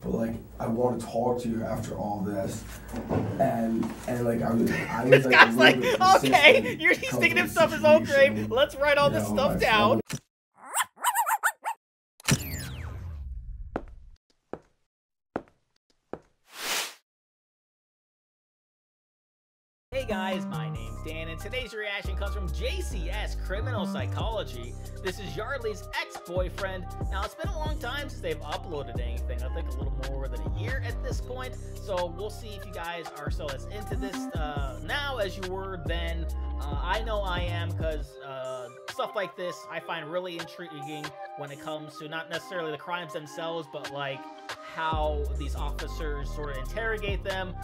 But like, I want to talk to you after all this, and like I was this like, guy's like, okay, he's thinking himself his own grave. Let's write all this stuff down. Hey guys, my name's Dan, and today's reaction comes from JCS Criminal Psychology. This is Yeardley's ex-boyfriend. Now, it's been a long time since they've uploaded anything. I think a little more than a year at this point. So we'll see if you guys are still as into this now as you were then. I know I am, because stuff like this I find really intriguing when it comes to not necessarily the crimes themselves, but like how these officers sort of interrogate them,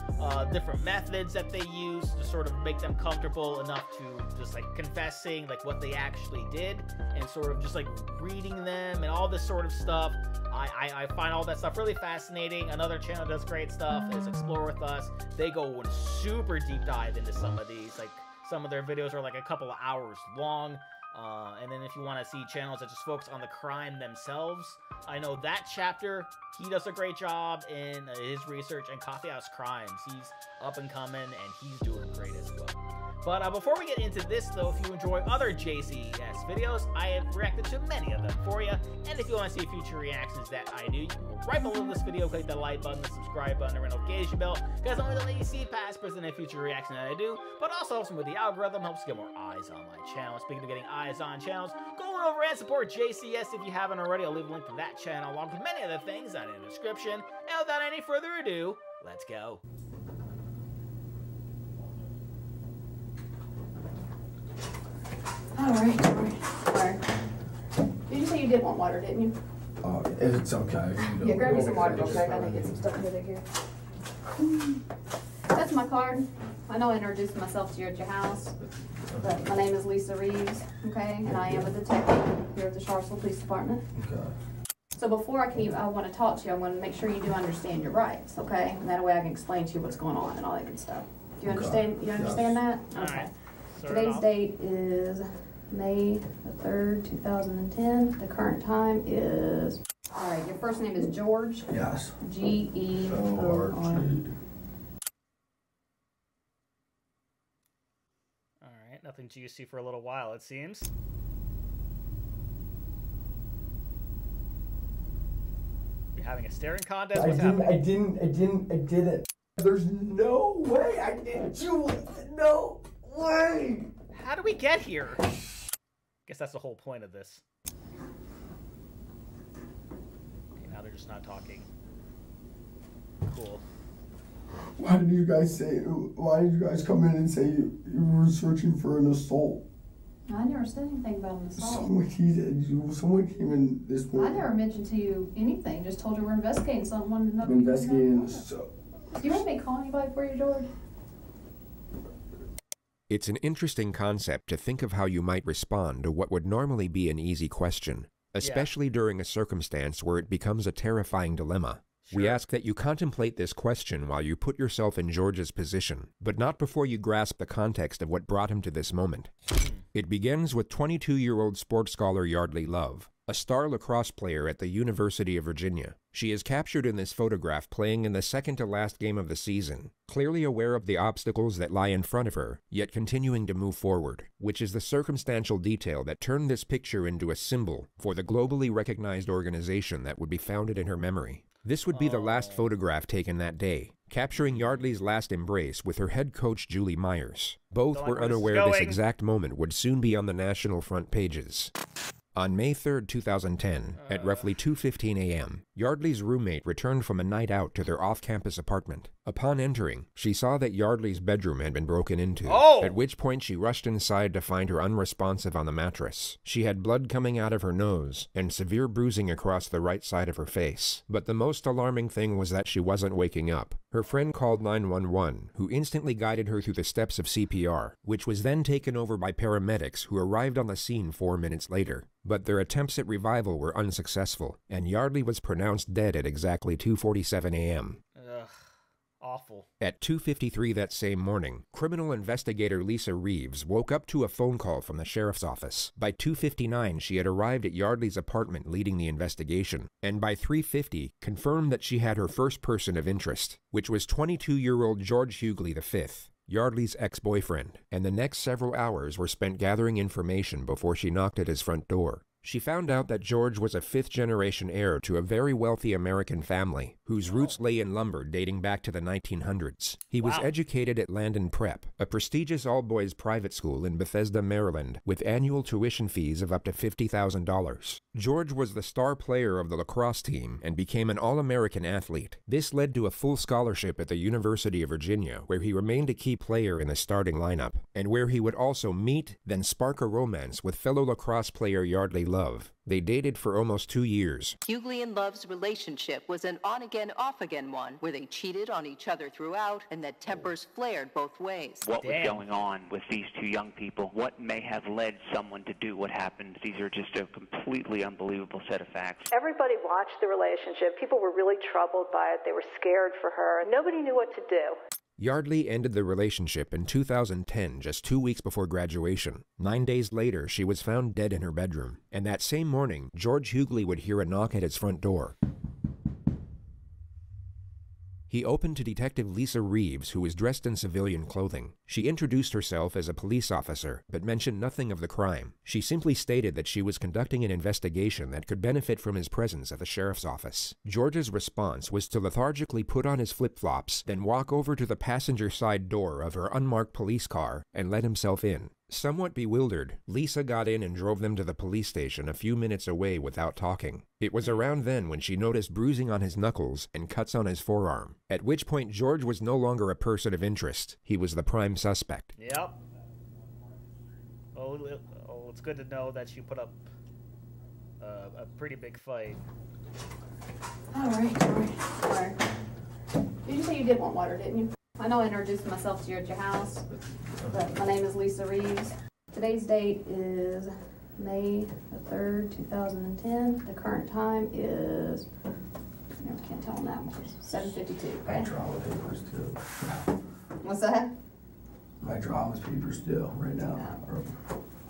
different methods that they use to sort of make them comfortable enough to just like confessing like what they actually did, and sort of just like reading them and all this sort of stuff. I find all that stuff really fascinating. Another channel does great stuff is Explore With Us. They go super deep dive into some of these. Like, some of their videos are like a couple of hours long. And then if you want to see channels that just focus on the crime themselves, I know that chapter, he does a great job in his research, and Coffee House Crimes, he's up and coming and he's doing great as well. But before we get into this though, if you enjoy other JCS videos, I have reacted to many of them for you. And if you want to see future reactions that I do, you can go right below this video, click the like button, the subscribe button, and notification bell, because not only let you see past, present, and future reactions that I do, but also helps me with the algorithm, helps get more eyes on my channel. Speaking of getting eyes on channels, go on over and support JCS if you haven't already. I'll leave a link to that channel along with many other things down in the description. And without any further ado, let's go. Alright. Did you say you did want water, didn't you? It's okay. Yeah, grab me some water real quick. I need to get some stuff in here. That's my card. I know I introduced myself to you at your house, but my name is Lisa Reeves, okay? And I am a detective here at the Charlottesville Police Department. Okay. So before I want to talk to you, I want to make sure you do understand your rights, okay? And that way I can explain to you what's going on and all that good stuff. Do you understand? You understand that? Okay. Today's date is May the 3rd, 2010. The current time is... Alright, your first name is George? Yes. G-E-O-R. Alright, nothing juicy for a little while, it seems. You're having a staring contest? What's happening? I didn't. There's no way I didn't do it. No way. How do we get here? Guess that's the whole point of this. Okay, now they're just not talking. Cool. Why did you guys come in and say you were searching for an assault? I never said anything about an assault. Someone came in this morning. I never mentioned to you anything. Just told you we're investigating something. Wanted to know. Investigating Do you want me to call anybody for you, George? It's an interesting concept to think of how you might respond to what would normally be an easy question, especially during a circumstance where it becomes a terrifying dilemma. Sure. We ask that you contemplate this question while you put yourself in George's position, but not before you grasp the context of what brought him to this moment. It begins with 22-year-old sports scholar Yeardley Love, a star lacrosse player at the University of Virginia. She is captured in this photograph playing in the second-to-last game of the season, clearly aware of the obstacles that lie in front of her, yet continuing to move forward, which is the circumstantial detail that turned this picture into a symbol for the globally recognized organization that would be founded in her memory. This would be the last photograph taken that day, capturing Yeardley's last embrace with her head coach Julie Myers. Both were unaware this exact moment would soon be on the national front pages. On May 3rd, 2010, at roughly 2:15 a.m., Yeardley's roommate returned from a night out to their off-campus apartment. Upon entering, she saw that Yeardley's bedroom had been broken into, at which point she rushed inside to find her unresponsive on the mattress. She had blood coming out of her nose and severe bruising across the right side of her face. But the most alarming thing was that she wasn't waking up. Her friend called 911, who instantly guided her through the steps of CPR, which was then taken over by paramedics who arrived on the scene 4 minutes later. But their attempts at revival were unsuccessful, and Yeardley was pronounced dead at exactly 2:47 a.m. Awful. At 2:53 that same morning, criminal investigator Lisa Reeves woke up to a phone call from the sheriff's office. By 2:59, she had arrived at Yeardley's apartment leading the investigation, and by 3:50, confirmed that she had her first person of interest, which was 22-year-old George Yeardley V, Yeardley's ex-boyfriend, and the next several hours were spent gathering information before she knocked at his front door. She found out that George was a fifth-generation heir to a very wealthy American family, whose roots lay in lumber dating back to the 1900s. He was educated at Landon Prep, a prestigious all-boys private school in Bethesda, Maryland, with annual tuition fees of up to $50,000. George was the star player of the lacrosse team and became an All-American athlete. This led to a full scholarship at the University of Virginia, where he remained a key player in the starting lineup, and where he would also meet, then spark a romance with fellow lacrosse player Yeardley Love. They dated for almost 2 years. Yeardley and Love's relationship was an on-again, off-again one, where they cheated on each other throughout and that tempers flared both ways. What was going on with these two young people? What may have led someone to do what happened? These are just a completely unbelievable set of facts. Everybody watched the relationship. People were really troubled by it. They were scared for her. Nobody knew what to do. Yeardley ended the relationship in 2010, just 2 weeks before graduation. 9 days later, she was found dead in her bedroom. And that same morning, George Yeardley would hear a knock at his front door. He opened to Detective Lisa Reeves, who was dressed in civilian clothing. She introduced herself as a police officer, but mentioned nothing of the crime. She simply stated that she was conducting an investigation that could benefit from his presence at the sheriff's office. George's response was to lethargically put on his flip-flops, then walk over to the passenger side door of her unmarked police car and let himself in. Somewhat bewildered, Lisa got in and drove them to the police station a few minutes away without talking. It was around then when she noticed bruising on his knuckles and cuts on his forearm, at which point George was no longer a person of interest. He was the prime suspect. Yep. Oh, it's good to know that she put up a pretty big fight. All right, sorry. Did you say you did want water, didn't you? I know I introduced myself to you at your house, but my name is Lisa Reeves. Today's date is May the 3rd, 2010. The current time is, I can't tell on that one, 7:52. My drama papers too. What's that? My drama's papers too, right now.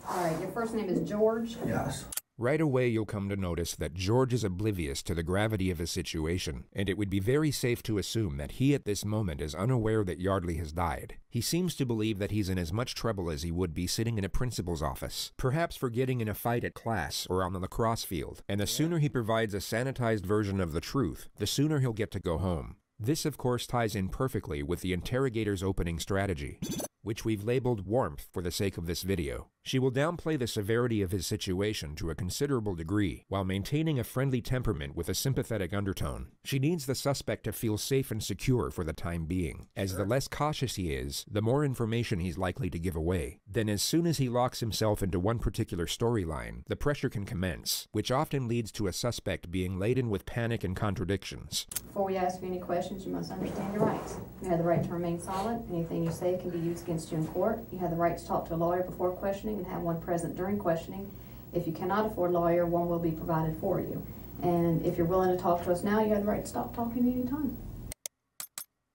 All right, your first name is George? Yes. Right away, you'll come to notice that George is oblivious to the gravity of his situation, and it would be very safe to assume that he at this moment is unaware that Yeardley has died. He seems to believe that he's in as much trouble as he would be sitting in a principal's office, perhaps for getting in a fight at class or on the lacrosse field, and the sooner he provides a sanitized version of the truth, the sooner he'll get to go home. This, of course, ties in perfectly with the interrogator's opening strategy, which we've labeled warmth for the sake of this video. She will downplay the severity of his situation to a considerable degree, while maintaining a friendly temperament with a sympathetic undertone. She needs the suspect to feel safe and secure for the time being, as the less cautious he is, the more information he's likely to give away. Then as soon as he locks himself into one particular storyline, the pressure can commence, which often leads to a suspect being laden with panic and contradictions. Before we ask you any questions, you must understand your rights. You have the right to remain silent. Anything you say can be used against you in court. You have the right to talk to a lawyer before questioning and have one present during questioning. If you cannot afford a lawyer, one will be provided for you. And if you're willing to talk to us now, you have the right to stop talking any time.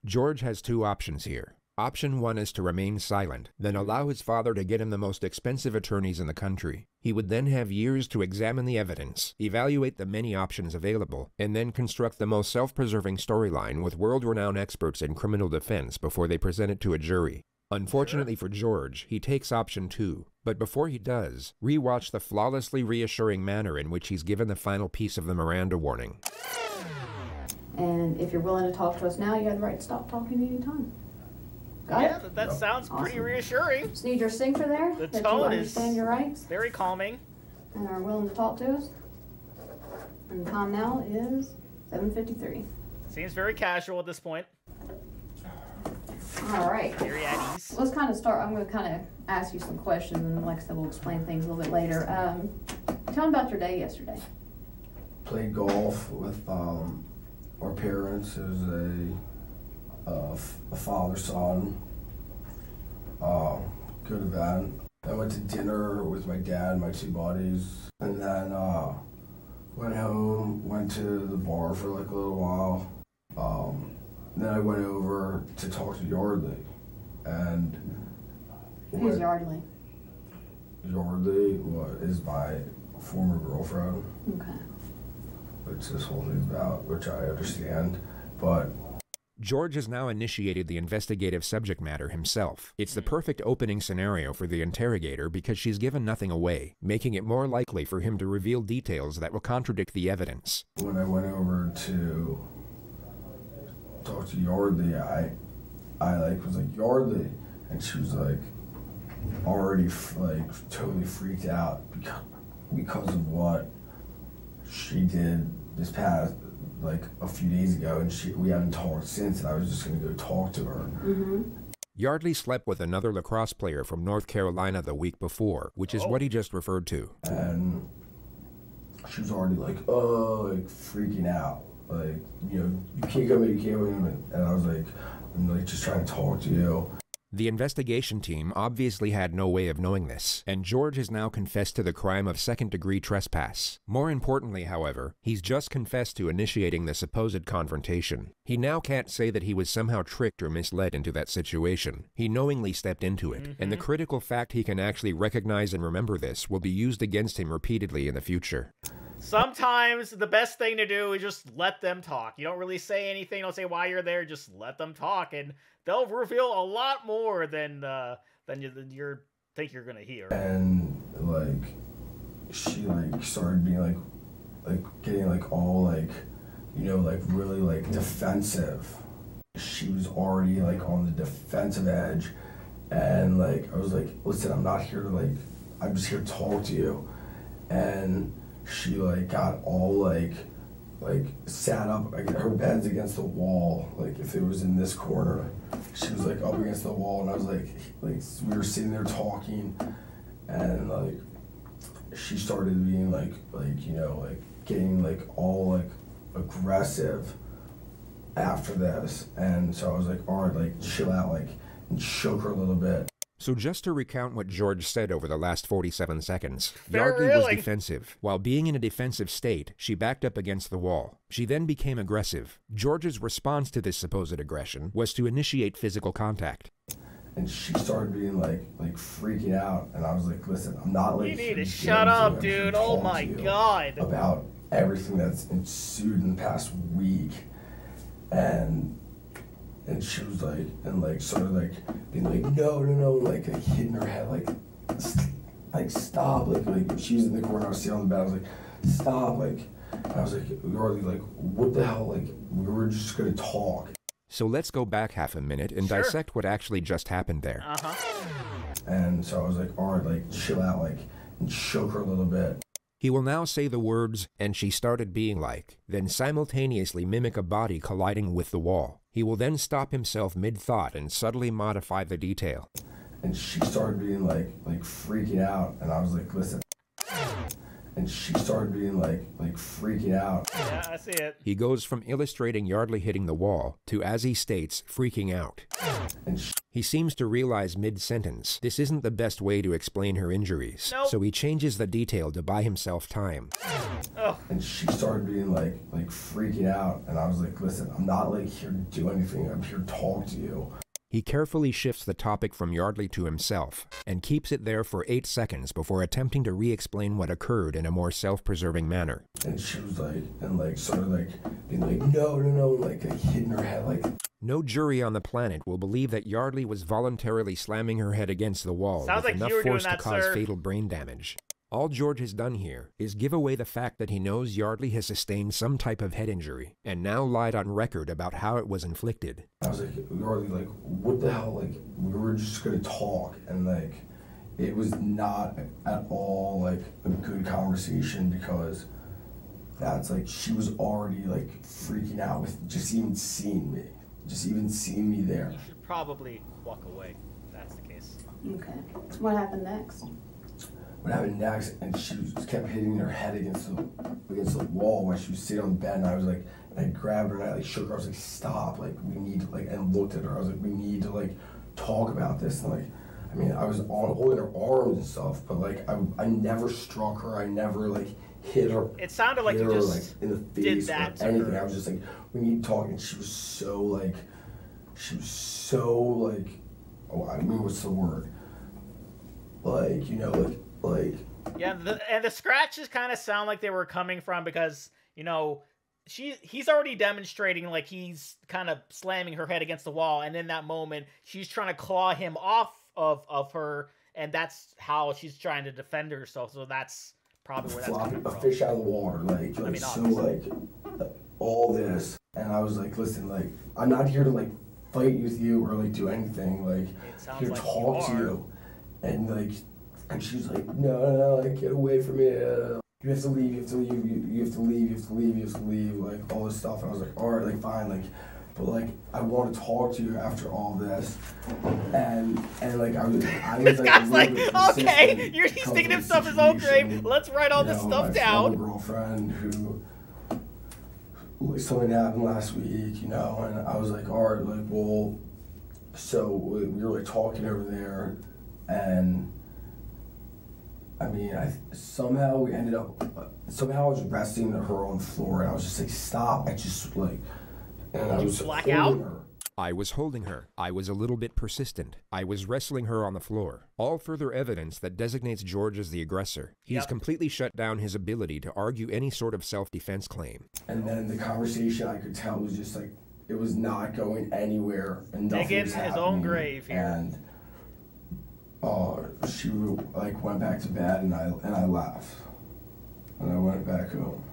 George has two options here. Option one is to remain silent, then allow his father to get him the most expensive attorneys in the country. He would then have years to examine the evidence, evaluate the many options available, and then construct the most self-preserving storyline with world-renowned experts in criminal defense before they present it to a jury. Unfortunately for George, he takes option two. But before he does, rewatch the flawlessly reassuring manner in which he's given the final piece of the Miranda warning. And if you're willing to talk to us now, you have the right to stop talking any time. Got it? That sounds pretty reassuring. Just need your signature there. The that tone you understand your rights very calming. and are willing to talk to us. And the time now is 7:53. Seems very casual at this point. All right. Very at ease. Let's kind of start. I'm going to kind of ask you some questions, and like I said, we'll explain things a little bit later. Tell me about your day yesterday. Played golf with our parents. It was a father-son. Good event. I went to dinner with my dad and my two buddies, and then went home, went to the bar for like a little while. then I went over to talk to Yeardley, and... Who's Yeardley? Yeardley is my former girlfriend. Okay. Which this whole thing's about, which I understand, but... George has now initiated the investigative subject matter himself. It's the perfect opening scenario for the interrogator because she's given nothing away, making it more likely for him to reveal details that will contradict the evidence. When I went over to talk to Yeardley, I was like, Yeardley, and she was like, already totally freaked out because of what she did this past, a few days ago, and we haven't talked since, and I was just going to go talk to her. Mm-hmm. Yeardley slept with another lacrosse player from North Carolina the week before, which is what he just referred to. And she was already freaking out. You can't come in, you can't come in. And I was like, I'm just trying to talk to you. The investigation team obviously had no way of knowing this, and George has now confessed to the crime of second-degree trespass. More importantly, however, he's just confessed to initiating the supposed confrontation. He now can't say that he was somehow tricked or misled into that situation. He knowingly stepped into it, and the critical fact he can actually recognize and remember this will be used against him repeatedly in the future. Sometimes the best thing to do is just let them talk. You don't really say anything, don't say why you're there, just let them talk, and they'll reveal a lot more than you think you're gonna hear. And she started being getting all really defensive. She was already on the defensive edge, and I was like, listen, I'm not here to I'm just here to talk to you. And she got all sat up. Her bed's against the wall. If it was in this corner, she was up against the wall, and I was we were sitting there talking, and she started being getting all aggressive after this, and so I was all right, chill out, and shook her a little bit. So just to recount what George said over the last 47 seconds, Very Yeardley was really? defensive. While being in a defensive state, she backed up against the wall. She then became aggressive. George's response to this supposed aggression was to initiate physical contact. And she started being freaking out, and I was like, listen, I'm not You need to shut up, dude. Oh my god. About everything that's ensued in the past week. And she was being no, hitting her head, stop, she was in the corner, I was sitting on the bed, I was like, stop, I was Yeardley, what the hell, we were just gonna talk. So let's go back half a minute and dissect what actually just happened there. And so I was all right, chill out, and shook her a little bit. He will now say the words, and she started being then simultaneously mimic a body colliding with the wall. He will then stop himself mid-thought and subtly modify the detail. And she started being freaking out, and I was like, listen. And she started being freaking out. Yeah, I see it. He goes from illustrating Yeardley hitting the wall to, as he states, freaking out. And he seems to realize mid-sentence this isn't the best way to explain her injuries, so he changes the detail to buy himself time. And she started being freaking out, and I was like, listen, I'm not here to do anything, I'm here to talk to you. He carefully shifts the topic from Yeardley to himself, and keeps it there for 8 seconds before attempting to re-explain what occurred in a more self-preserving manner. And she was being no, hitting her head, No jury on the planet will believe that Yeardley was voluntarily slamming her head against the wall with enough force to cause fatal brain damage. All George has done here is give away the fact that he knows Yeardley has sustained some type of head injury, and now lied on record about how it was inflicted. I was Yeardley, what the hell, we were just gonna talk, and it was not at all a good conversation, because that's she was already freaking out with just even seeing me there. You should probably walk away if that's the case. Okay. What happened next? What happened next, and she kept hitting her head against the wall while she was sitting on the bed, and I was I grabbed her and I shook her. I was stop, we need to and looked at her. I was we need to talk about this. And I was holding her arms and stuff, but I never struck her. I never hit her. It sounded like you her, just like, in the did face that or to anything. her. I was just like, when you talk, and she was so like, oh, I mean, what's the word? Like, you know, like. Yeah, and the scratches kind of sound like they were coming from because, you know, he's already demonstrating like he's kind of slamming her head against the wall, and in that moment she's trying to claw him off of her, and that's how she's trying to defend herself. So that's probably where that's coming from. A fish out of the water, like I mean, so like all this, and I was like, listen, like I'm not here to like fight with you or like do anything, like here to talk to you, and like. And she's like, no, like, get away from me. You have to leave, you have to leave, you have to leave, you have to leave, you have to leave, like, all this stuff. And I was like, all right, like, fine, like, but, like, I want to talk to you after all this. And like, I was this like, guy's like, okay, he's thinking himself his own grave. Let's write all this stuff down. My girlfriend who, like, something happened last week, you know, and I was like, all right, like, well, so we were, like, talking over there, and I mean, somehow we ended up, somehow I was resting her on the floor, and I was just like, stop. I just like, and I was black holding out? her. I was holding her. I was a little bit persistent. I was wrestling her on the floor. All further evidence that designates George as the aggressor. He's completely shut down his ability to argue any sort of self-defense claim. And then the conversation, I could tell, was just like, it was not going anywhere, and nothing was happening. His own grave here. And she like went back to bed, and I left, and I went back home.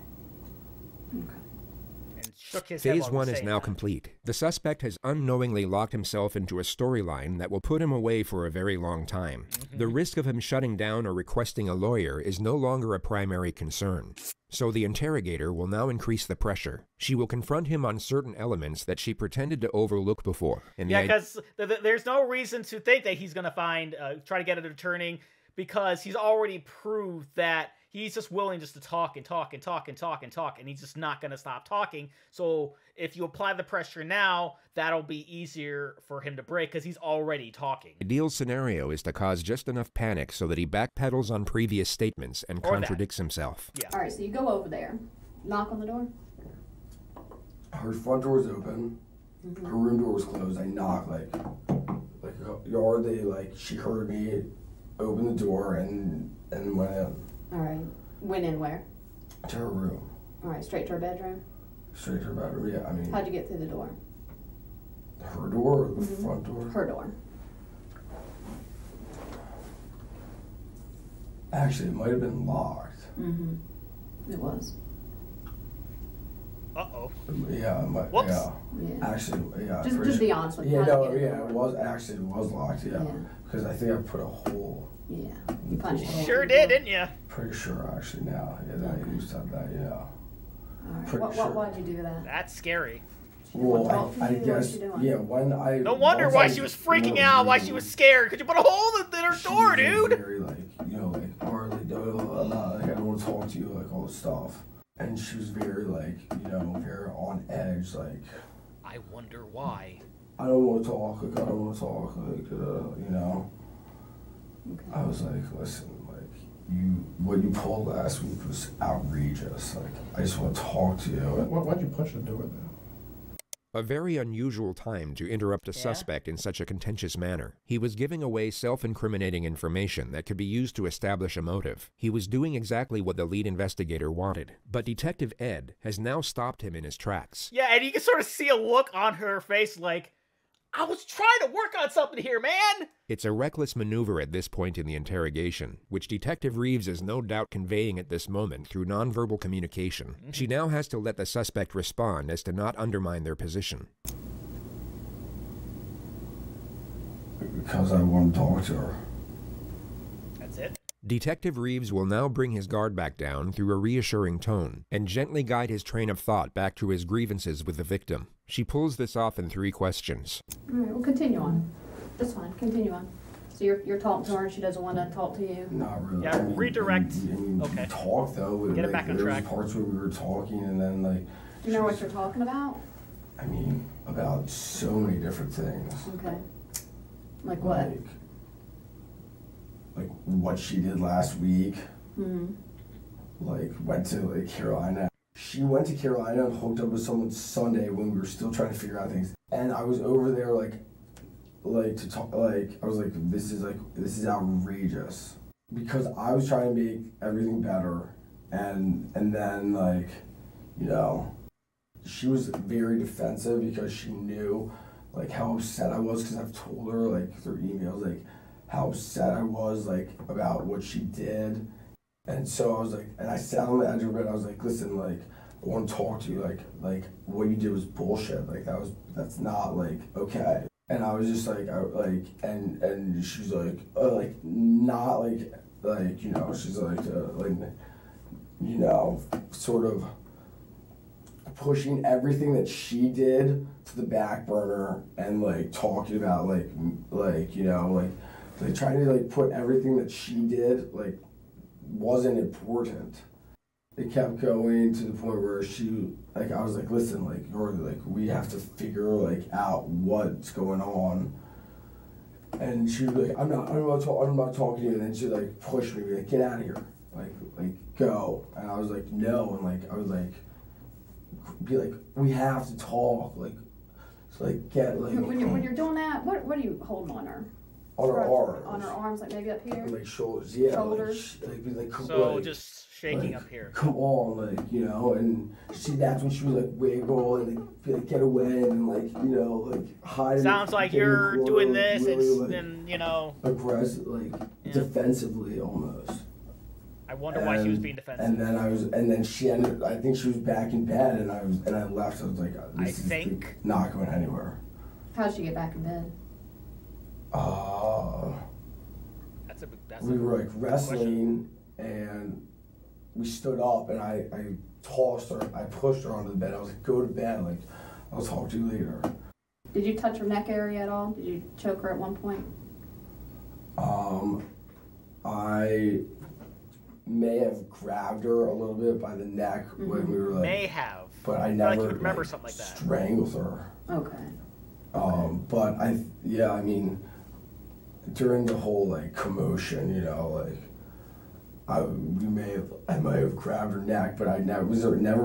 And shook his head. Phase 1 is now complete. The suspect has unknowingly locked himself into a storyline that will put him away for a very long time. The risk of him shutting down or requesting a lawyer is no longer a primary concern. So the interrogator will now increase the pressure. She will confront him on certain elements that she pretended to overlook before. Yeah, because there's no reason to think that he's going to try to get it returning, because he's already proved that he's just willing just to talk and talk and talk and talk and talk, and he's just not going to stop talking. So if you apply the pressure now, that'll be easier for him to break because he's already talking. The ideal scenario is to cause just enough panic so that he backpedals on previous statements and contradicts himself. Yeah. All right, so you go over there, knock on the door. Her front door was open. Her room door was closed. I knocked like Yeardley, like she heard me open the door and went in. All right, went in where? To her room. All right, straight to her bedroom? Straight to her bedroom, yeah. I mean, how'd you get through the door? Her door or the front door? Her door. Actually, it might have been locked. It was. Uh-oh. Yeah, Whoops. yeah. Yeah. Actually, yeah. Just be honest with me. Yeah, no, yeah, it was locked, yeah. Because I think I put a hole. Yeah, you punched a hole. Sure did, didn't you? Pretty sure, actually, now. Yeah, that you said that, yeah. All right. Why'd you do that? That's scary. Well, I guess, yeah, when I... No wonder why she was freaking out, why she was scared, because you put a hole in her door, dude! Very, like, you know, like, or like, no, I'm not, like, I don't want to talk to you, like, all this stuff. And she was very, like, you know, very on edge, like... I wonder why. I don't want to talk, like, I don't want to talk, like, you know. Okay. I was like, listen, like, what you pulled last week was outrageous. Like, I just want to talk to you. Why'd you punch the door, though? A very unusual time to interrupt a suspect in such a contentious manner. He was giving away self-incriminating information that could be used to establish a motive. He was doing exactly what the lead investigator wanted. But Detective Ed has now stopped him in his tracks. Yeah, and you can sort of see a look on her face like, I was trying to work on something here, man! It's a reckless maneuver at this point in the interrogation, which Detective Reeves is no doubt conveying at this moment through nonverbal communication. She now has to let the suspect respond as to not undermine their position. Because I want to talk to her. That's it? Detective Reeves will now bring his guard back down through a reassuring tone and gently guide his train of thought back to his grievances with the victim. She pulls this off in 3 questions. All right, well, continue on. That's fine, continue on. So you're talking to her and she doesn't want to talk to you? Not really. Yeah, redirect. Okay. Talk, though. Get it back on track. There was parts where we were talking, and then, like... Do you know what you're talking about? I mean, about so many different things. Okay. Like what? Like what she did last week. like went to like Carolina. She went to Carolina and hooked up with someone Sunday when we were still trying to figure out things. And I was over there like to talk, like I was like, this is outrageous, because I was trying to make everything better, and then like, you know, she was very defensive because she knew like how upset I was, because I've told her like through emails like how upset I was like about what she did. And so I was like, and I sat on the edge of her bed, I was like, listen, like, I want to talk to you, like what you did was bullshit, like that's not like okay. And I was just like, and she's like not like you know, she's like you know, sort of pushing everything that she did to the back burner, and like talking about like you know, like trying to like put everything that she did like wasn't important. It kept going to the point where she, like, I was like, listen, like, we have to figure like out what's going on. And she was like, I'm not talking to you. And then she like pushed me, like, get out of here, like go. And I was like, no. And like I was like, be like, we have to talk, like, so like get like. When you're doing that, what are you holding on her? On her arms. On her arms, like maybe up here. Like shoulders, yeah. Shoulders. Like so like, just shaking like, up here. Come on, like, you know, and that's when she was like wiggle and like get away and like, you know, like hide. Sounds like you're doing this really, and you know. Aggressive, like defensively almost. I wonder why she was being defensive. And then she ended. I think she was back in bed, and I left. I was like, this is not going anywhere. How did she get back in bed? We were like wrestling, and we stood up, and I tossed her, I pushed her onto the bed. I was like, go to bed, like, I'll talk to you later. Did you touch her neck area at all? Did you choke her at one point? I may have grabbed her a little bit by the neck when we were like. May have. But I never like remember something like that. Strangled her. Okay. But I mean, during the whole like commotion, you know, like I might have grabbed her neck, but I never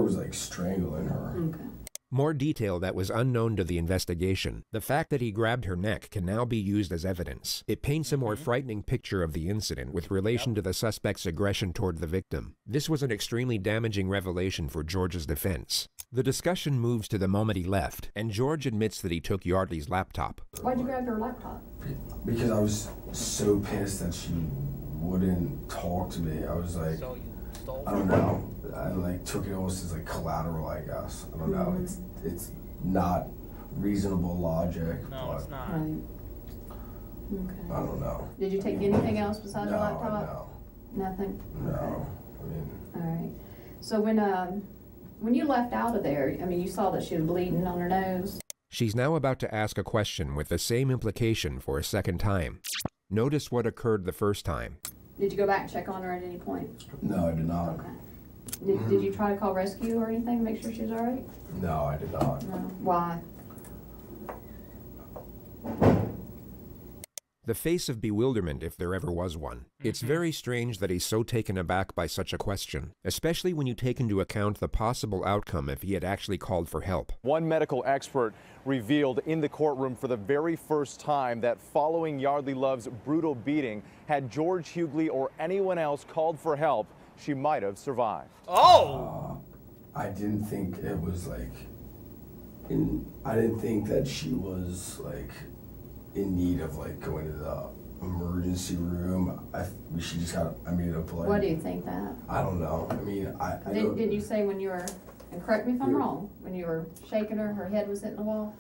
was like strangling her. Okay. More detail that was unknown to the investigation. The fact that he grabbed her neck can now be used as evidence. It paints a more frightening picture of the incident with relation to the suspect's aggression toward the victim. This was an extremely damaging revelation for George's defense. The discussion moves to the moment he left, and George admits that he took Yeardley's laptop. Why'd you grab her laptop? Because I was so pissed that she wouldn't talk to me. I was like, so you stole I don't know. I like took it almost as like collateral, I guess. I don't know. It's not reasonable logic. No, but it's not. Right. Okay. I don't know. Did you take anything else besides your laptop? No. Nothing? No. Okay. I mean. All right. So when you left out of there, I mean, you saw that she was bleeding on her nose. She's now about to ask a question with the same implication for a second time. Notice what occurred the first time. Did you go back and check on her at any point? No, I did not. Okay. Did you try to call rescue or anything to make sure she's all right? No, I did not. No. Why? The face of bewilderment, if there ever was one. It's very strange that he's so taken aback by such a question, especially when you take into account the possible outcome if he had actually called for help. One medical expert revealed in the courtroom for the very first time that following Yeardley Love's brutal beating, had George Hughley or anyone else called for help, she might have survived. Oh! I didn't think it was like, I didn't think that she was like in need of like going to the emergency room. She just got, I mean, What do you think that? I don't know. I mean, Did you say when you were, and correct me if I'm wrong, when you were shaking her, her head was hitting the wall?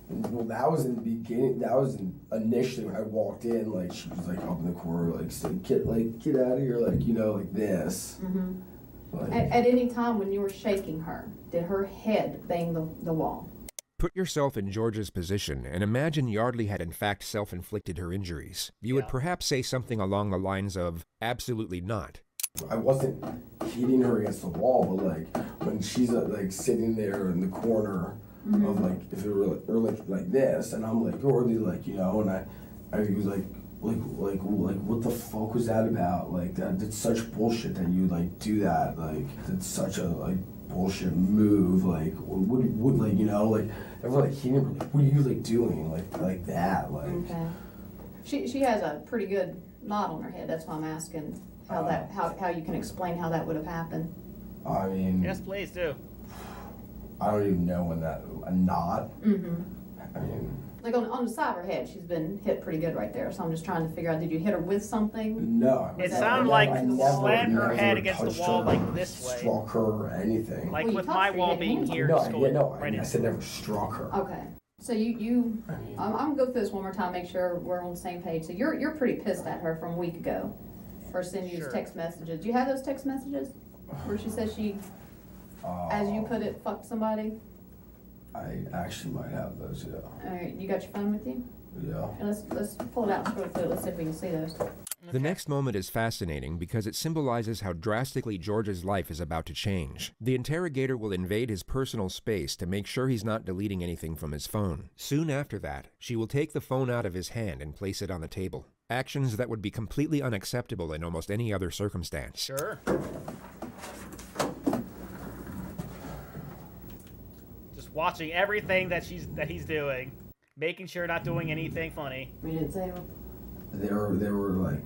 Well, that was in the beginning. That was initially when I walked in. Like she was like up in the corner, like saying, "Get out of here!" Like, you know, like this. Mm-hmm. Like, at any time when you were shaking her, did her head bang the wall? Put yourself in George's position and imagine Yeardley had in fact self-inflicted her injuries. You would perhaps say something along the lines of, absolutely not. I wasn't hitting her against the wall, but like when she's like sitting there in the corner of like, if it were like this, and I'm like, Yeardley, like, you know, and I was like what the fuck was that about? Like, that's such bullshit that you, like, do that. Like, that's such a, like, bullshit move. Like, what like, you know, like, ever, like, he never, like, what are you, like, doing? Like that, like. Okay. She has a pretty good knot on her head. That's why I'm asking how you can explain how that would have happened. I mean. Yes, please do. I don't even know when that, a knot? Mm-hmm. I mean. Like on the side of her head, she's been hit pretty good right there. So I'm just trying to figure out, did you hit her with something? No. It sounded like slammed her head against the wall like this way. Struck her or anything. Like with my wall being here. I said never struck her. Okay. So I'm gonna go through this one more time, make sure we're on the same page. So you're pretty pissed at her from a week ago for sending you text messages. Do you have those text messages where she says she, as you put it, fucked somebody? I actually might have those, yeah. All right, you got your phone with you? Yeah. Let's pull it out and scroll through it. Let's see if we can see those. The next moment is fascinating because it symbolizes how drastically George's life is about to change. The interrogator will invade his personal space to make sure he's not deleting anything from his phone. Soon after that, she will take the phone out of his hand and place it on the table. Actions that would be completely unacceptable in almost any other circumstance. Sure. Just watching everything that he's doing, making sure not doing anything funny. We didn't say. They were like,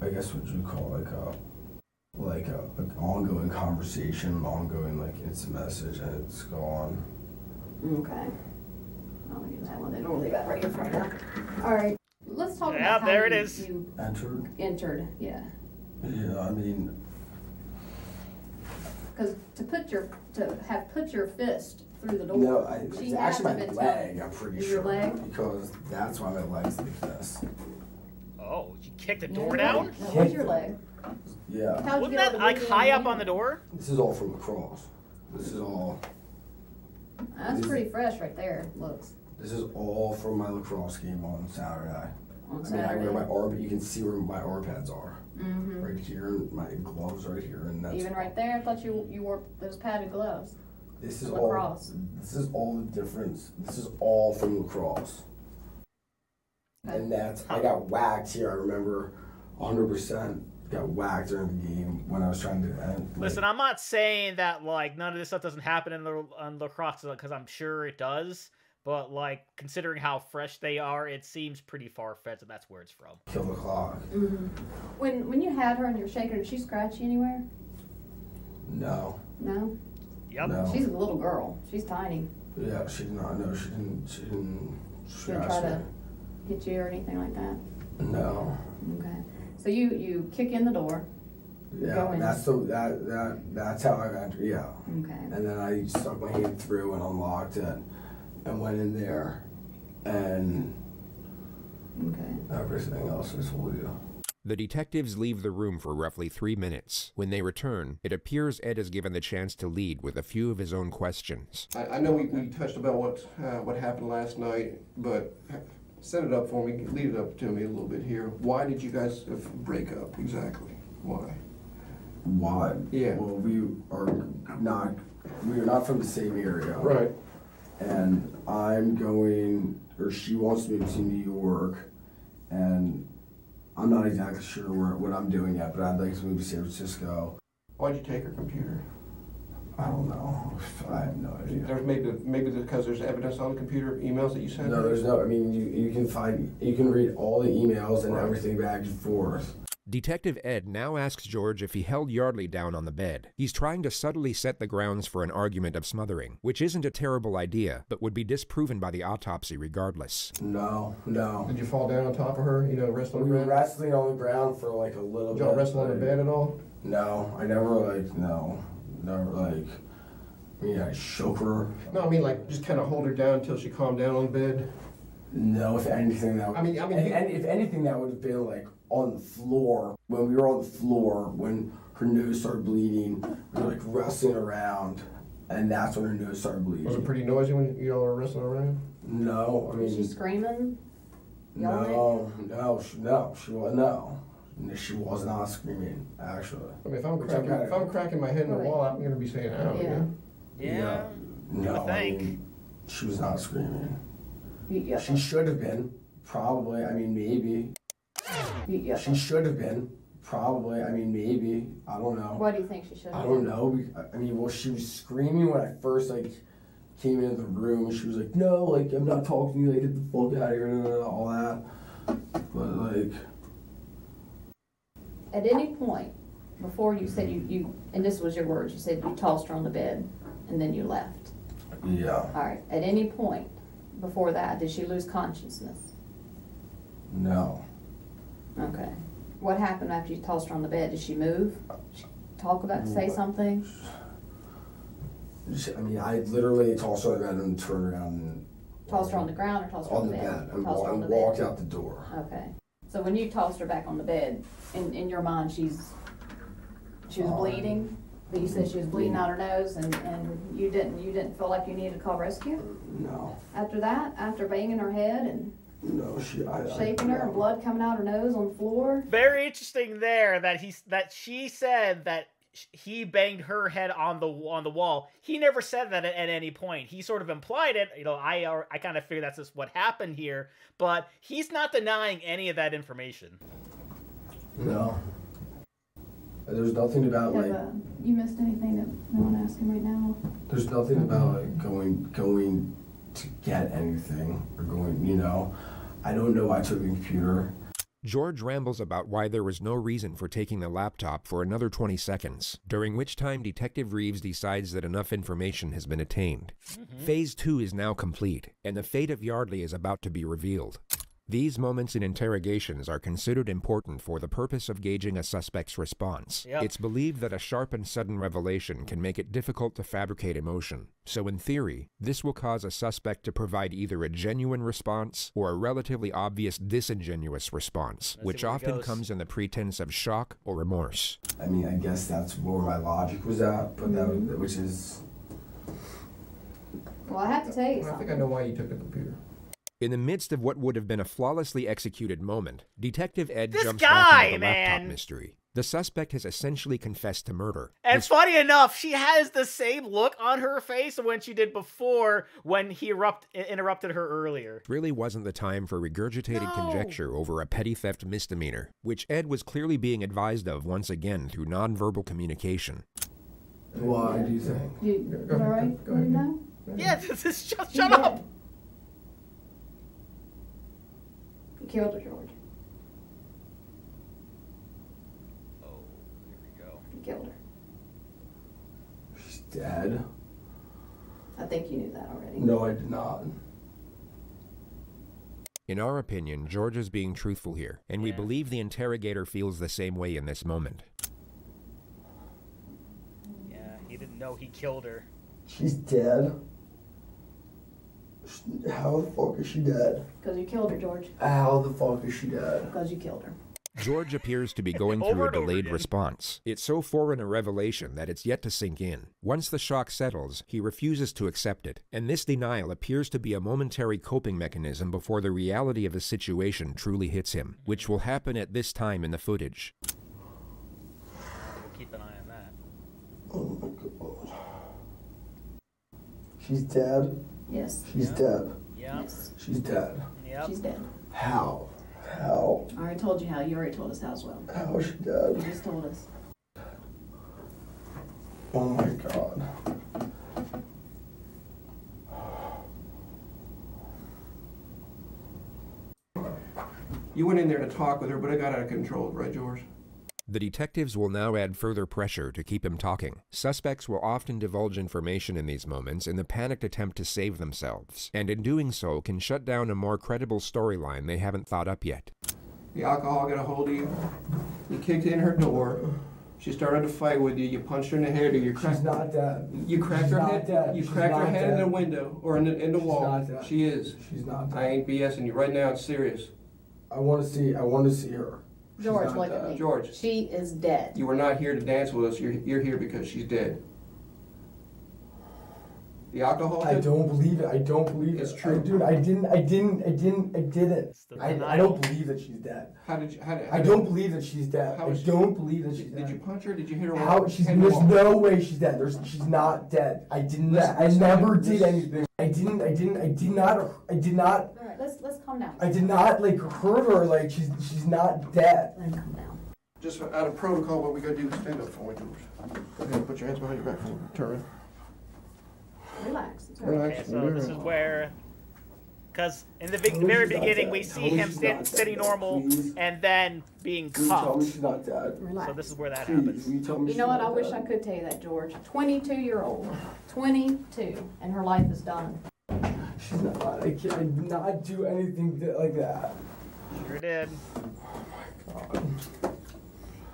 I guess what you call like an ongoing conversation, an ongoing like instant message, and it's gone. Okay. I'll use that one. They don't leave that right in front of her. All right. Let's talk about how there it is. You entered, yeah. Yeah, I mean. Because to have put your fist through the door. No, it's actually my leg. I'm pretty sure. Your leg? Because that's why my leg's like this. Oh, you kicked the door down? Where's your leg? Yeah. Wasn't that like high up on the door? This is all from across. This is all. That's pretty fresh right there. Looks. This is all from my lacrosse game on Saturday. On Saturday. I wear my arm. You can see where my arm pads are. Mm-hmm. Right here, and my gloves right here, and that's. Even right there, I thought you wore those padded gloves. This is lacrosse. This is all the difference. This is all from lacrosse. Okay. And that's, I got whacked here. I remember 100% got whacked during the game when I was trying to end. Listen, I'm not saying that like none of this stuff doesn't happen on lacrosse because I'm sure it does. But like considering how fresh they are, it seems pretty far-fetched, and that's where it's from. Kill the clock. Mm-hmm. When you had her and you're shaking her, did she scratch you anywhere? No. No. Yep. No. She's a little girl. She's tiny. Yeah, she did not. No, she didn't. She didn't scratch try me. to hit you or anything like that? No. Okay. So you kick in the door. Yeah, that's how I entered. Yeah. Okay. And then I stuck my hand through and unlocked it, and went in there, and everything else is told you. The detectives leave the room for roughly 3 minutes. When they return, it appears Ed is given the chance to lead with a few of his own questions. I know we touched about what happened last night, but set it up for me, lead it up to me a little bit here. Why did you guys break up exactly? Why? Why? Yeah. Well, we are not from the same area. Right. And she wants to move to New York, and I'm not exactly sure what I'm doing yet, but I'd like to move to San Francisco. Why'd you take her computer? I don't know. I have no idea. There's maybe because there's evidence on the computer, emails that you sent? No, there's no. I mean, you can read all the emails and everything back and forth. Detective Ed now asks George if he held Yeardley down on the bed. He's trying to subtly set the grounds for an argument of smothering, which isn't a terrible idea, but would be disproven by the autopsy regardless. No. Did you fall down on top of her, rest on the ground? We were wrestling on the ground for like a little bit. Did y'all wrestle on the bed at all? No, I never I shook her. No, I mean just kind of hold her down until she calmed down on the bed? No, if anything that would, if anything that would have been like on the floor. When we were on the floor, when her nose started bleeding, we were like wrestling around, and that's when her nose started bleeding. Was it pretty noisy when you all were wrestling around? No, I mean. Was she screaming? No, she was not screaming, actually. I mean, if I'm cracking my head in the wall, I'm going to be saying, ow. Yeah. No, I think. I mean, she was not screaming. Yeah. She should have been, probably. I mean, maybe. She should have been. Probably. I mean, maybe. I don't know. Why do you think she should have? I don't know. I mean, well, she was screaming when I first, like, came into the room. She was like, no, like, I'm not talking to you. Like, get the fuck out of here, all that. But, like... At any point, before you said you, and this was your words, you said you tossed her on the bed, and then you left. Yeah. All right. At any point before that, did she lose consciousness? No. Okay. What happened after you tossed her on the bed? Did she move? Talk about, say something? I mean, I literally tossed her on the bed and turned around and... Tossed her on the ground or tossed her on the bed? And on the walked bed. out the door. Okay. So when you tossed her back on the bed, in your mind, she was bleeding? But you said she was bleeding out her nose, and you didn't feel like you needed to call rescue? No. After that, after banging her head and no, shaking her and blood coming out her nose on the floor? Very interesting there that she said that he banged her head on the wall. He never said that at any point. He sort of implied it. You know, I kind of figured that's just what happened here, but he's not denying any of that information. No. There's nothing about like. You missed anything that no one asked him right now? There's nothing about like going to get anything or going. You know, I don't know why I took the computer. George rambles about why there was no reason for taking the laptop for another 20 seconds, during which time Detective Reeves decides that enough information has been attained. Phase 2 is now complete, and the fate of Yeardley is about to be revealed. These moments in interrogations are considered important for the purpose of gauging a suspect's response. Yep. It's believed that a sharp and sudden revelation can make it difficult to fabricate emotion. So in theory, this will cause a suspect to provide either a genuine response or a relatively obvious disingenuous response, which often comes in the pretense of shock or remorse. I mean, I guess that's where my logic was at, but which is... Well, I have to tell you something. I think I know why you took the computer. In the midst of what would have been a flawlessly executed moment, Detective Ed jumps guy, back into the man. laptop mystery. The suspect has essentially confessed to murder. And funny enough, she has the same look on her face when she did before when he interrupted her earlier. Really wasn't the time for regurgitated conjecture over a petty theft misdemeanor, which Ed was clearly being advised of once again through nonverbal communication. Why do you think? You all right? Go ahead now. Yeah, shut up. You killed her, George. Oh, here we go. You killed her. She's dead? I think you knew that already. No, I did not. In our opinion, George is being truthful here, and we believe the interrogator feels the same way in this moment. Yeah, he didn't know he killed her. She's dead? How the fuck is she dead? Because you killed her, George. How the fuck is she dead? Because you killed her. George appears to be going through a delayed response. It's so foreign a revelation that it's yet to sink in. Once the shock settles, he refuses to accept it, and this denial appears to be a momentary coping mechanism before the reality of the situation truly hits him, which will happen at this time in the footage. We'll keep an eye on that. Oh my god. She's dead? Yes. She's dead? Yeah. Yes. She's dead? Yep. She's dead. How? How? I already told you how. You already told us how as well. How is she dead? You just told us. Oh my god. You went in there to talk with her, but it got out of control, right, George? The detectives will now add further pressure to keep him talking. Suspects will often divulge information in these moments in the panicked attempt to save themselves, and in doing so can shut down a more credible storyline they haven't thought up yet. The alcohol got a hold of you. You kicked in her door. She started to fight with you. You punched her in the head, or you cracked. She's not dead. You cracked her head. Dead. You cracked her head in the window or in the wall. Not dead. She is. She's not dead. I ain't BSing you right now. It's serious. I want to see her. George, look at me. George. She is dead. You were not here to dance with us. You're here because she's dead. The alcohol. I don't believe it. I don't believe it. It's true. Dude, I didn't. I don't believe that she's dead. I don't believe that she's dead. I don't believe that she's dead. Did you punch her? Did you hit her? How? There's no way she's dead. She's not dead. I didn't. I never did anything. I did not. All right, let's calm down. I did not like hurt her. Like she's not dead. Let him calm down. Just out of protocol, what we gotta do is stand up for me, George. Go ahead, put your hands behind your back for me. Turn around. Relax. It's all Relax. right. Okay, so this is where, because in the very beginning we see him sitting normal and then being Tell me cuffed. she's not dead. Relax. So this is where that Please, happens. will you tell me You she's know what? not I wish dead? I could tell you that, George. 22-year-old. 22. And her life is done. She's not. I did not do anything like that. Sure did. Oh my God.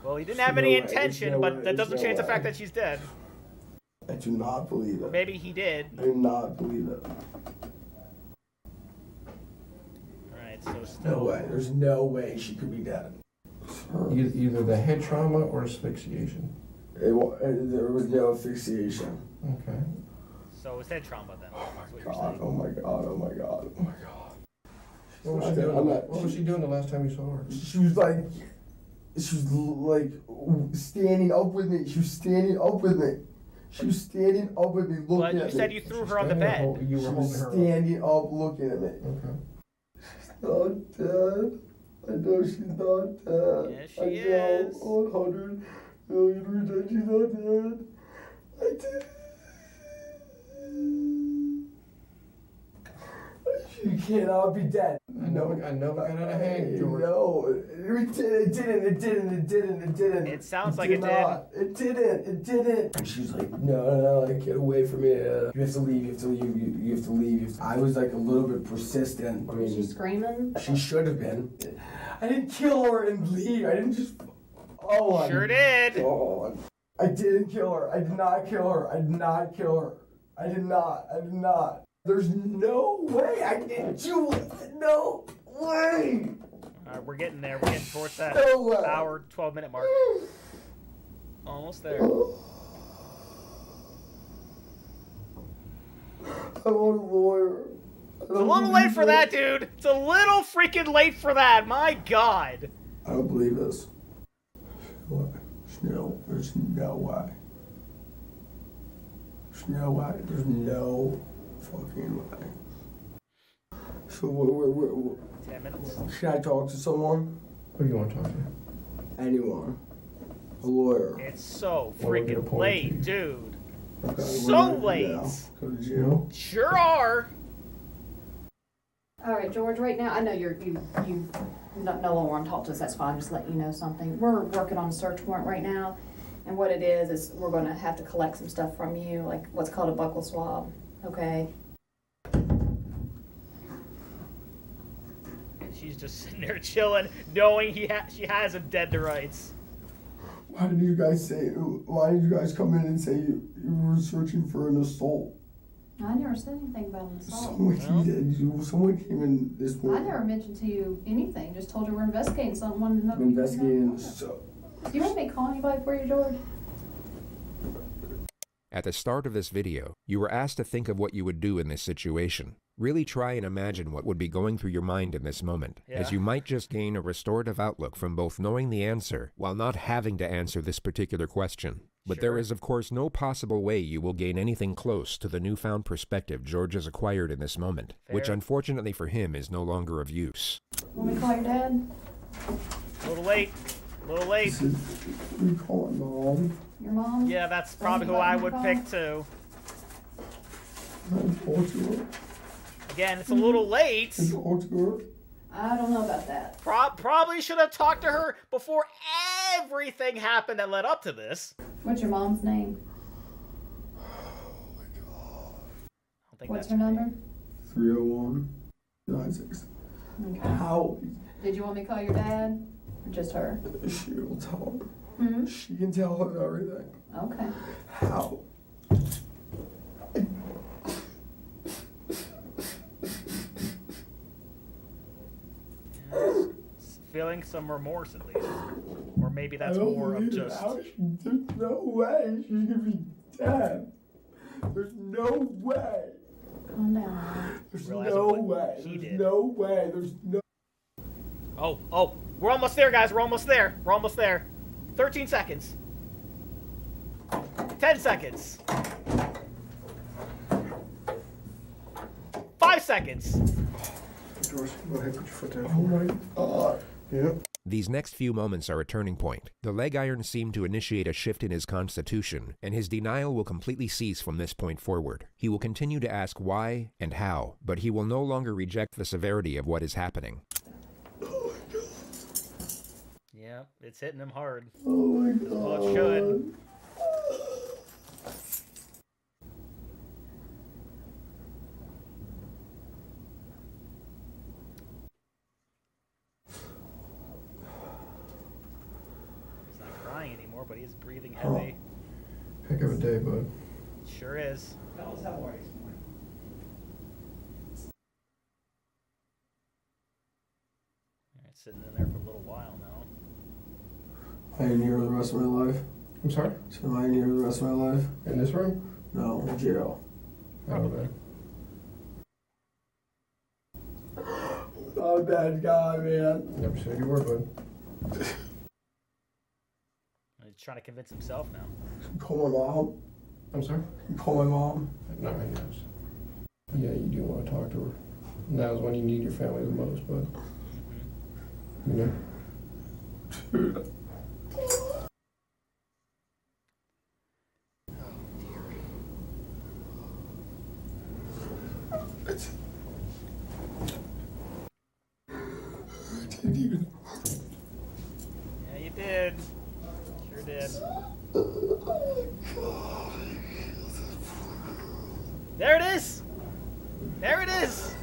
Well, he didn't have any intention, but that doesn't change the fact that she's dead. I do not believe it. Maybe he did. I do not believe it. Alright, so No still. way. There's no way she could be dead. Either the head trauma or asphyxiation. There was no asphyxiation. Okay. So it's head trauma then. That's what you're God, saying. oh my God, oh my God, oh my God. What was, she I'm doing, not- what was she doing the last time you saw her? She was like standing up with me. She was standing up with me. She was standing up with me, looking But at me. you said you threw her on the bed. You She were was holding her up. standing up, looking at me. Okay. She's not dead. I know she's not dead. Yes, she I is. know 100 million % she's not dead. I did. She cannot be dead. I know it got out of hand, George. No, it didn't. It sounds like did it not. It didn't. And she's like, no, like, get away from me. You have to leave, you have to leave. I was like a little bit persistent. I Was she mean, screaming? she should have been. I didn't kill her and leave. I didn't just. Oh, Sure did. God. I didn't kill her. I did not kill her. I did not kill her. I did not. There's no way I didn't do it. No way. Alright, we're getting there. We're getting towards that No way. hour, 12-minute mark. Almost there. I want a lawyer. It's a little late for that, dude. It's a little freaking late for that. My God. I don't believe this. What? No, there's no way. There's no way. There's no fucking way. So what, 10 minutes. should I talk to someone? Who do you want to talk to? Anyone. A lawyer. It's so Or we'll get freaking appointed late, to you. dude. Okay, So what do I do late. now? Go to jail? Sure are. All right, George, right now, I know you no longer want to talk to us. That's fine. Just let you know something. We're working on a search warrant right now. And what it is we're going to have to collect some stuff from you, like what's called a buccal swab. Okay? And she's just sitting there chilling, knowing she has him dead to rights. Why did you guys come in and say you were searching for an assault? I never said anything about an assault. Someone came in this I morning. never mentioned to you anything. Just told you we're investigating something. Wanted to know. I'm investigating. So, Do you want me to call anybody for you, George? At the start of this video, you were asked to think of what you would do in this situation. Really try and imagine what would be going through your mind in this moment, as you might just gain a restorative outlook from both knowing the answer while not having to answer this particular question. But there is, of course, no possible way you will gain anything close to the newfound perspective George has acquired in this moment, which unfortunately for him is no longer of use. Want me to call your dad? A little late. A little late. we call it mom. Your mom? Yeah, that's probably who I would pick too. I talk to her. Again, it's a little late. I talk to her. I don't know about that. Probably should have talked to her before everything happened that led up to this. What's your mom's name? I don't think What's that's her number? 301 96. Okay. How? Did you want me to call your dad? Or just her? She will tell him. Hmm? She can tell him everything. Okay. How? Feeling some remorse at least. Or maybe that's I don't more of believe it. just... There's no way she's gonna be dead. There's no way. Calm down. There's Realize no what way. he There's did. no way. There's no. Oh, we're almost there, guys. We're almost there. 13 seconds. 10 seconds. seconds. George, go ahead, put your foot down. Oh my God. Yeah. These next few moments are a turning point. The leg irons seem to initiate a shift in his constitution, and his denial will completely cease from this point forward. He will continue to ask why and how, but he will no longer reject the severity of what is happening. Yeah, it's hitting him hard. Oh my God. Well, it should. He's not crying anymore, but he is breathing heavy. Heck of a day, bud. Sure is. Fellas, how are you this morning? All right, sitting in there for a little while now. I ain't here the rest of my life. I'm sorry? So I ain't here the rest of my life. In this room? No, in jail. Probably. I'm a bad guy, man. Never said you were, bud. He's trying to convince himself now. Call my mom. I'm sorry? Call my mom. No, yes. Yeah, you do want to talk to her. Now's when you need your family the most, bud. You know? Dude. Yeah, you did. Sure did. There it is! There it is!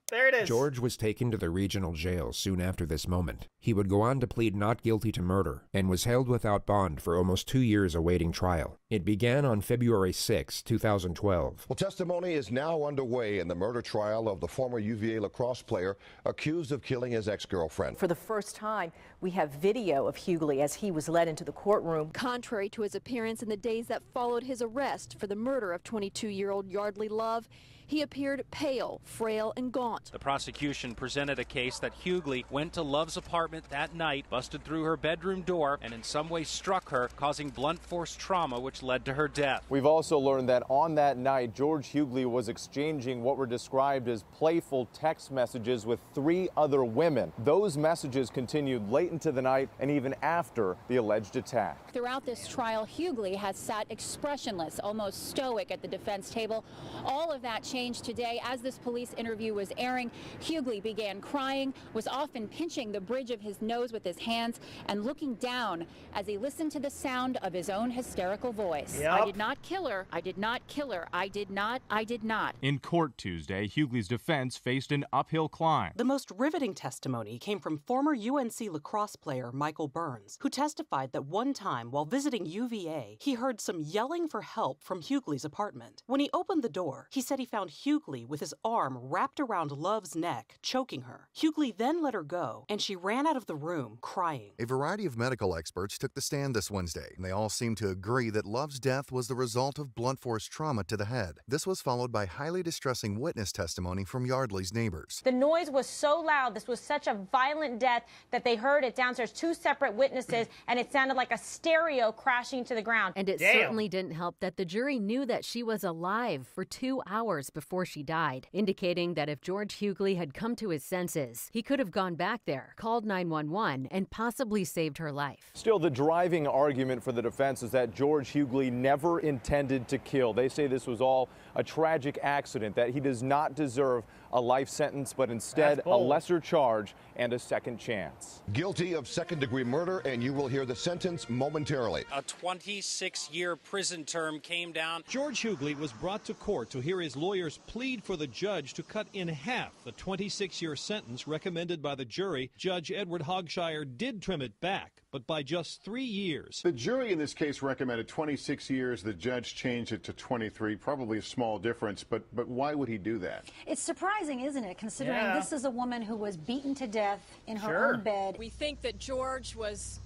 There it is! George was taken to the regional jail soon after this moment. He would go on to plead not guilty to murder and was held without bond for almost 2 years awaiting trial. It began on February 6, 2012. Well, testimony is now underway in the murder trial of the former UVA lacrosse player accused of killing his ex-girlfriend. For the first time, we have video of Yeardley as he was led into the courtroom. Contrary to his appearance in the days that followed his arrest for the murder of 22-year-old Yeardley Love, he appeared pale, frail, and gaunt. The prosecution presented a case that Yeardley went to Love's apartment that night, busted through her bedroom door, and in some way struck her, causing blunt force trauma, which led to her death. We've also learned that on that night, George Yeardley was exchanging what were described as playful text messages with 3 other women. Those messages continued late into the night and even after the alleged attack. Throughout this trial, Yeardley has sat expressionless, almost stoic at the defense table. All of that changed today as this police interview was airing. Yeardley began crying, was often pinching the bridge of his nose with his hands and looking down as he listened to the sound of his own hysterical voice. Yep. I did not kill her. I did not kill her. I did not. I did not. In court Tuesday, Yeardley's defense faced an uphill climb. The most riveting testimony came from former UNC lacrosse player Michael Burns, who testified that one time while visiting UVA, he heard some yelling for help from Yeardley's apartment. When he opened the door, he said he found Yeardley with his arm wrapped around Love's neck, choking her. Yeardley then let her go, and she ran out of the room crying. A variety of medical experts took the stand this Wednesday, and they all seem to agree that Love's death was the result of blunt force trauma to the head. This was followed by highly distressing witness testimony from Yeardley's neighbors. The noise was so loud, this was such a violent death that they heard it downstairs, 2 separate witnesses, and it sounded like a stereo crashing to the ground. And it certainly didn't help that the jury knew that she was alive for 2 hours before she died, indicating that if George Yeardley had come to his senses, he could have gone back there, called 911, and possibly saved her life. Still, the driving argument for the defense is that George Yeardley never intended to kill. They say this was all a tragic accident, that he does not deserve a life sentence, but instead a lesser charge and a second chance. Guilty of second-degree murder, and you will hear the sentence momentarily. A 26-year prison term came down. George Yeardley was brought to court to hear his lawyers plead for the judge to cut in half the 26-year sentence recommended by the jury. Judge Edward Hogshire did trim it back, but by just 3 years. The jury in this case recommended 26 years. The judge changed it to 23, probably a small difference, but why would he do that? It's surprising, isn't it, considering this is a woman who was beaten to death in her own bed. We think that George was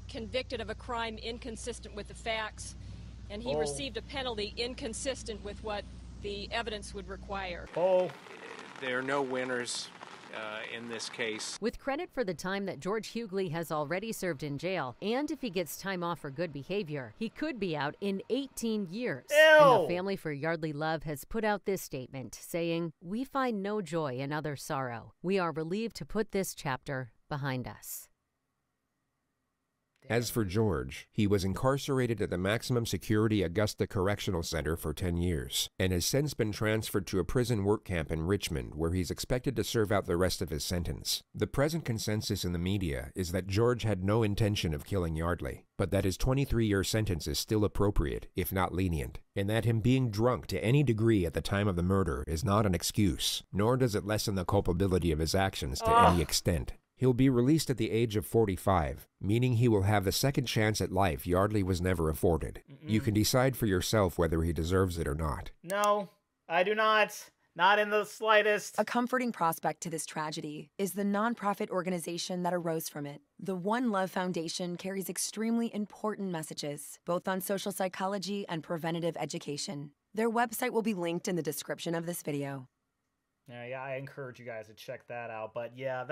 convicted of a crime inconsistent with the facts, and he received a penalty inconsistent with what the evidence would require. There are no winners in this case. With credit for the time that George Hughley has already served in jail, and if he gets time off for good behavior, he could be out in 18 years. Ew. And the family for Yeardley Love has put out this statement saying, "We find no joy in other sorrow. We are relieved to put this chapter behind us." As for George, he was incarcerated at the maximum security Augusta Correctional Center for 10 years, and has since been transferred to a prison work camp in Richmond, where he's expected to serve out the rest of his sentence. The present consensus in the media is that George had no intention of killing Yeardley, but that his 23-year sentence is still appropriate, if not lenient, and that him being drunk to any degree at the time of the murder is not an excuse, nor does it lessen the culpability of his actions to any extent. He'll be released at the age of 45, meaning he will have the second chance at life Yeardley was never afforded. You can decide for yourself whether he deserves it or not. No, I do not. Not in the slightest. A comforting prospect to this tragedy is the nonprofit organization that arose from it. The One Love Foundation carries extremely important messages, both on social psychology and preventative education. Their website will be linked in the description of this video. Yeah, I encourage you guys to check that out. But yeah,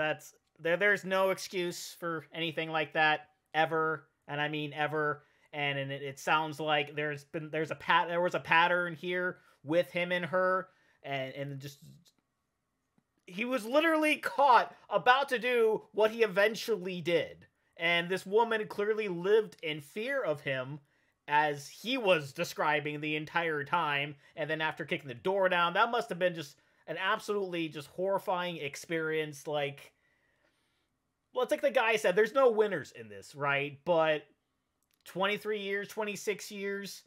there's no excuse for anything like that ever, and I mean ever. And it sounds like there was a pattern here with him and her, and just he was literally caught about to do what he eventually did, and this woman clearly lived in fear of him, as he was describing the entire time. And then after kicking the door down, that must have been just an absolutely just horrifying experience. Like, well, it's like the guy said, there's no winners in this, right? But 23 years, 26 years,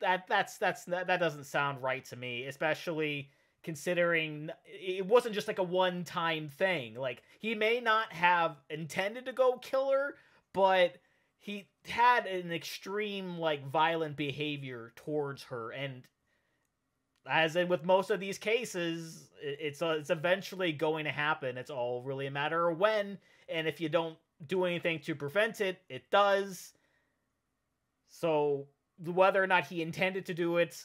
that doesn't sound right to me, especially considering it wasn't just like a one-time thing. Like, he may not have intended to go kill her, but he had an extreme, like, violent behavior towards her. And as in with most of these cases, it's eventually going to happen. It's all really a matter of when, and if you don't do anything to prevent it, it does. So whether or not he intended to do it,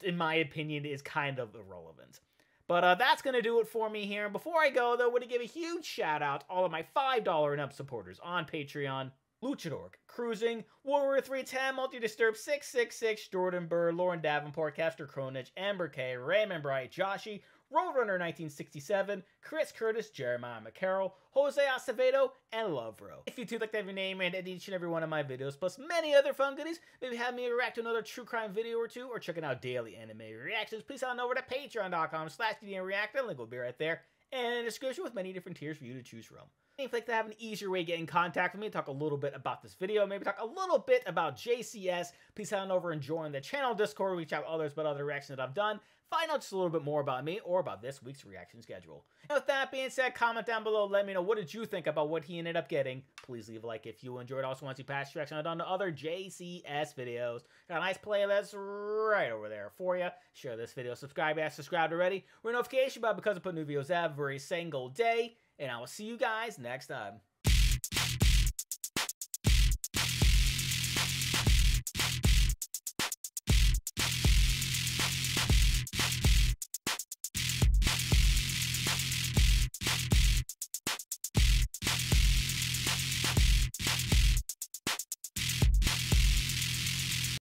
in my opinion, is kind of irrelevant. But that's going to do it for me here. Before I go, though, I want to give a huge shout out to all of my $5 and up supporters on Patreon. Luchador, Cruising, Warrior 310, Multi-Disturb 666, Jordan Burr, Lauren Davenport, Caster Kronich, Amber K, Raymond Bright, Joshi, Roadrunner 1967, Chris Curtis, Jeremiah McCarroll, Jose Acevedo, and Lovero. If you too like to have your name read in each and every one of my videos, plus many other fun goodies, maybe have me react to another true crime video or two, or checking out daily anime reactions, please head on over to patreon.com/DDNReactor. Link will be right there, and in the description with many different tiers for you to choose from. If you'd like to have an easier way to get in contact with me, talk a little bit about this video, maybe talk a little bit about JCS, please head on over and join the channel Discord, reach out to others about other reactions that I've done, find out just a little bit more about me or about this week's reaction schedule. And with that being said, comment down below, let me know what did you think about what he ended up getting. Please leave a like if you enjoyed. Also, want to see past reactions I've done to other JCS videos. Got a nice playlist right over there for you. Share this video, subscribe if you subscribed already. Ring notification bell because I put new videos every single day. And I will see you guys next time.